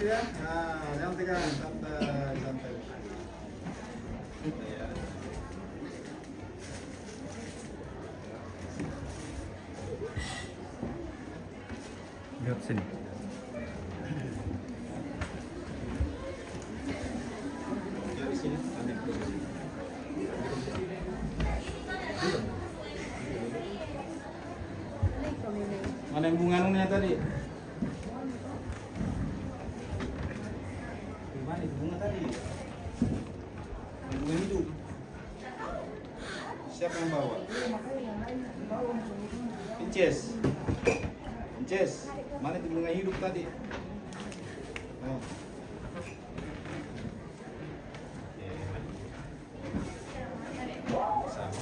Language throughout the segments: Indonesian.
ya. Nah, jangan tegang, santai, santai. Ya. Lihat sini. Ya, di sini. Mana yang bunga nungnya tadi? Mana itu bunga tadi? Yang bunga hidup. Siapa yang bawa? Inces. Inces. Mana itu bunga hidup tadi? Oh. Sama.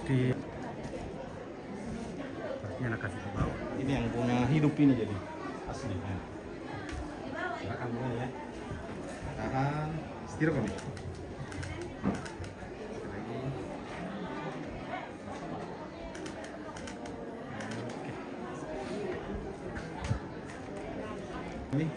Di pastinya nak kasih ke bawah. Ini yang bunga hidup ini jadi asli. Silakan bunga ya. Tahan. Setir kami. Ini.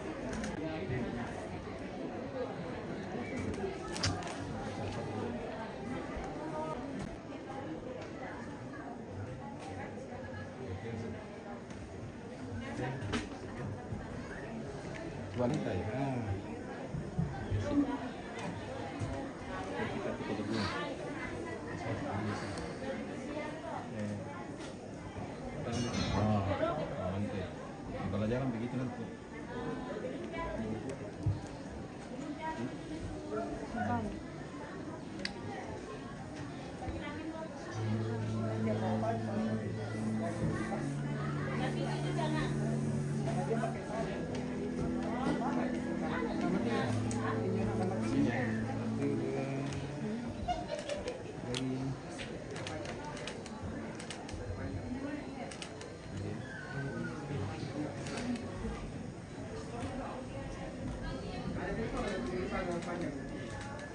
Wanita ya. Kalau jangan begitu nanti.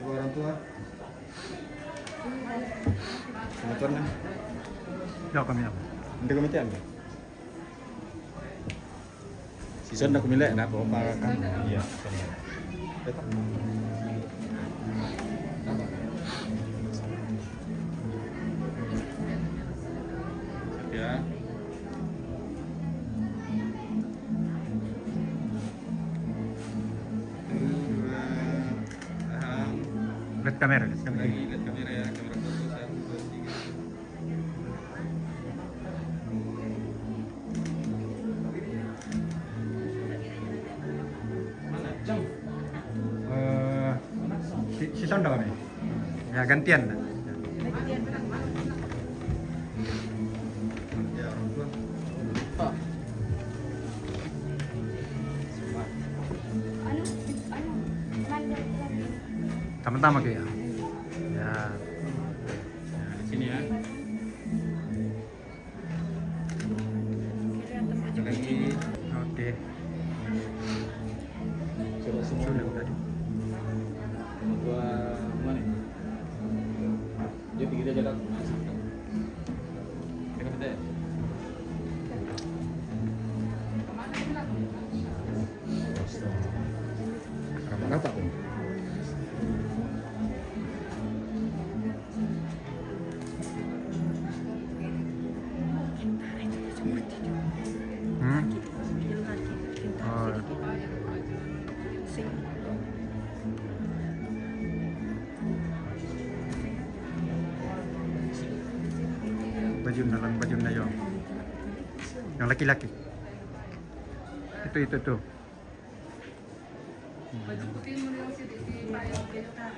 Coba orang tua. Motornya. Ya kami apa? Hindi kami tiyan. Season na kumila na po para kan. Iya. Betul. Ya. Lihat kamera, lihat kamera. Lagi lihat kamera ya, kamera foto 1, 2, 3. Mana jam? Sisa udah kami. Ya gantian. Ya orang tua. Pak. Tama-tama kayak. Ya. Nah, di sini ya. Lagi. Oke. Sudah semua. Sudah tadi. Dua mana? Dia pikir aja dah. Kita kata. Kamera tak pun. Baju dalam baju na yang laki-laki itu Baju putih model si Pak Beta.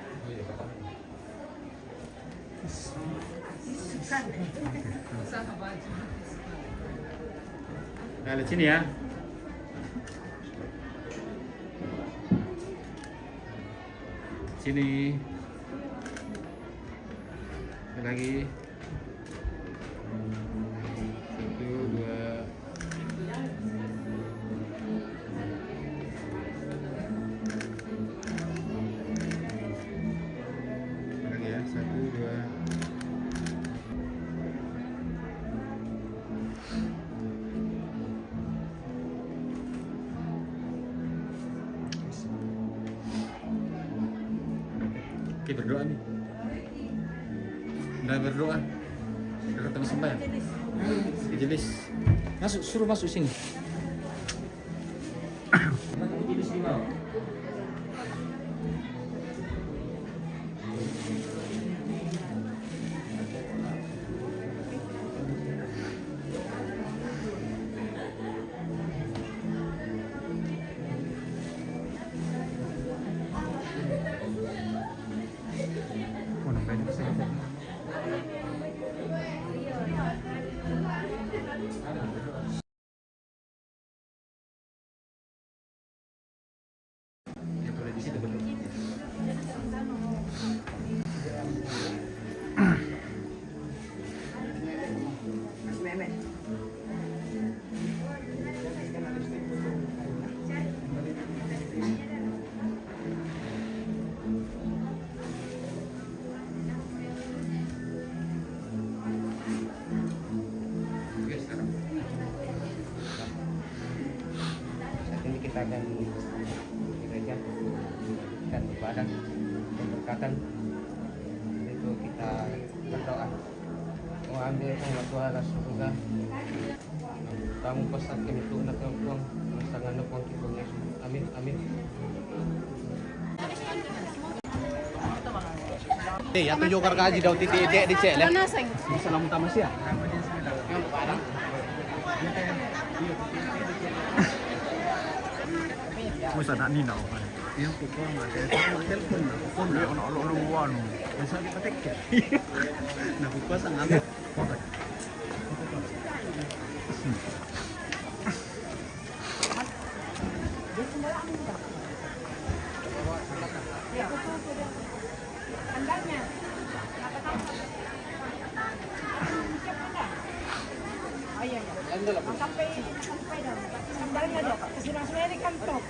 Suka baju. Nah, lihat sini ya. Sini. Lagi. 1, 2. Lagi ya, 1, 2. Oke, berdoa nih. Udah berdoa. Udah ketemu sembahyang. Majelis. Masuk, suruh masuk sini. Majelis di bawah. Oh, nambahin ko sa'yo. Ya, boleh di situ berdoa. Oke, sekarang. Saat ini kita akan di gereja dan ibadah pemberkatan. Itu kita berdoa. Oh, ambil Allah Tuhan surga. Kamu pesan kami Tuhan akan Tuhan masangan Tuhan kita Yesus. Amin amin. Ya tunjuk karga aja daw titik di cek ya. Mana sing? Salamun tamas ya. Wis ada nina ko. Yang kuko ada telepon na. Kuko Wala ko na alo-alo ano. Masa kita tek. Nakupas ang amin. Andalnya. Oh iya iya. Sampai dah. Sandalnya dok. Sudah di kantor.